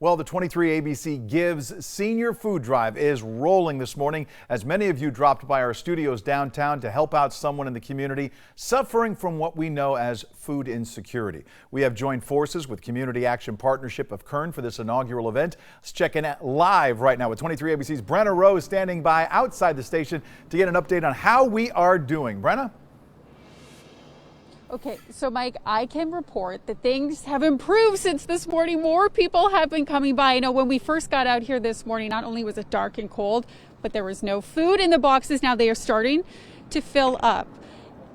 Well, the 23 ABC Gives Senior Food Drive is rolling this morning as many of you dropped by our studios downtown to help out someone in the community suffering from what we know as food insecurity. We have joined forces with Community Action Partnership of Kern for this inaugural event. Let's check in live right now with 23 ABC's Brenna Rose standing by outside the station to get an update on how we are doing. Brenna? Okay, so Mike, I can report that things have improved since this morning. More people have been coming by. I know when we first got out here this morning, not only was it dark and cold, but there was no food in the boxes. Now they are starting to fill up.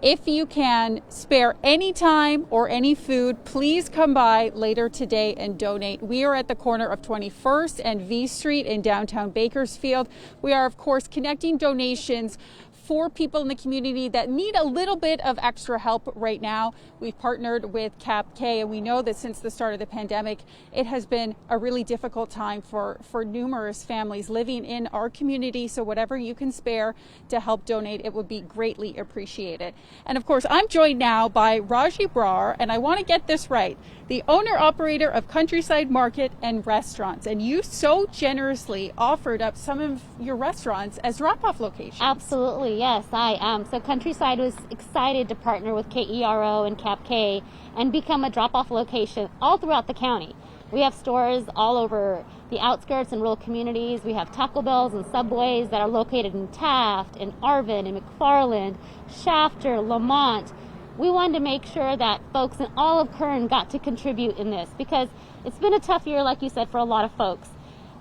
If you can spare any time or any food, please come by later today and donate. We are at the corner of 21st and V Street in downtown Bakersfield. We are, of course, connecting donations for people in the community that need a little bit of extra help right now. We've partnered with CAPK, and we know that since the start of the pandemic, it has been a really difficult time for numerous families living in our community. So whatever you can spare to help donate, it would be greatly appreciated. And of course, I'm joined now by Raji Brar, and I want to get this right, the owner-operator of Countryside Market and Restaurants. And you so generously offered up some of your restaurants as drop-off locations. Absolutely, yes, I am. So Countryside was excited to partner with KERO and CAPK and become a drop-off location all throughout the county. We have stores all over the outskirts and rural communities. We have Taco Bells and Subways that are located in Taft, in Arvin, in McFarland, Shafter, Lamont. We wanted to make sure that folks in all of Kern got to contribute in this because it's been a tough year, like you said, for a lot of folks.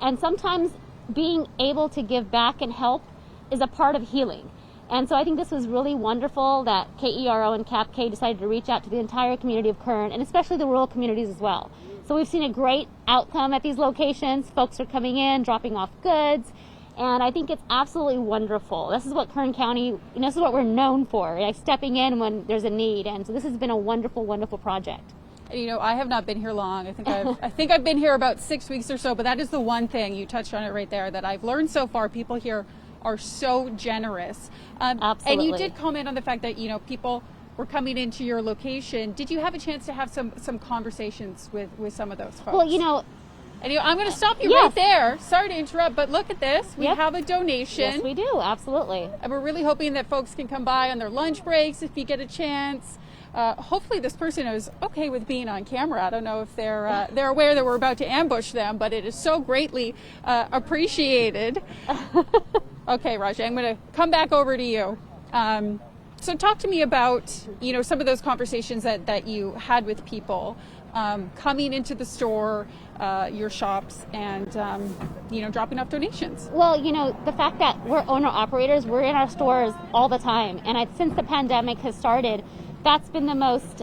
And sometimes being able to give back and help is a part of healing. And so I think this was really wonderful that KERO and CAPK decided to reach out to the entire community of Kern, and especially the rural communities as well. So we've seen a great outcome at these locations. Folks are coming in, dropping off goods, and I think it's absolutely wonderful. This is what Kern County, this is what we're known for, like stepping in when there's a need. And so this has been a wonderful, wonderful project. I have not been here long. I think I've been here about 6 weeks or so, but that is the one thing, you touched on it right there, that I've learned so far. People here are so generous. Absolutely. And you did comment on the fact that, people were coming into your location. Did you have a chance to have some conversations with some of those folks? Well, I'm going to stop you yes. right there. Sorry to interrupt, but look at this. We have a donation. Yes, we do. Absolutely. And we're really hoping that folks can come by on their lunch breaks if you get a chance. Hopefully this person is okay with being on camera. I don't know if they're aware that we're about to ambush them, but it is so greatly appreciated. Okay, Raji, I'm going to come back over to you. So talk to me about, some of those conversations that you had with people coming into the store, your shops, and, dropping off donations. Well, the fact that we're owner-operators, we're in our stores all the time. And since the pandemic has started, that's been the most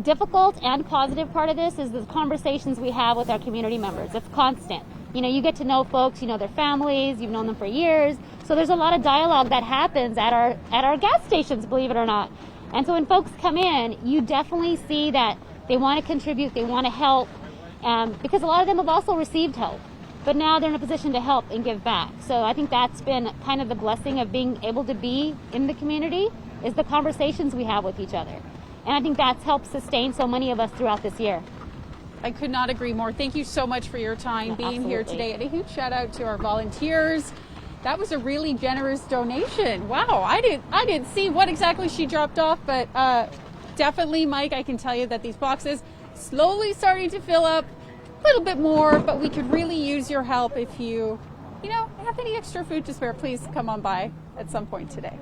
difficult and positive part of this is the conversations we have with our community members. It's constant. You get to know folks, their families, you've known them for years. So there's a lot of dialogue that happens at our gas stations, believe it or not. And so when folks come in, you definitely see that they want to contribute, they want to help, because a lot of them have also received help. But now they're in a position to help and give back. So I think that's been kind of the blessing of being able to be in the community, is the conversations we have with each other. And I think that's helped sustain so many of us throughout this year. I could not agree more. Thank you so much for your time being Absolutely. here today. And a huge shout out to our volunteers. That was a really generous donation. Wow, I didn't see what exactly she dropped off, but definitely, Mike, I can tell you that these boxes slowly starting to fill up a little bit more, but we could really use your help. If you have any extra food to spare, please come on by at some point today.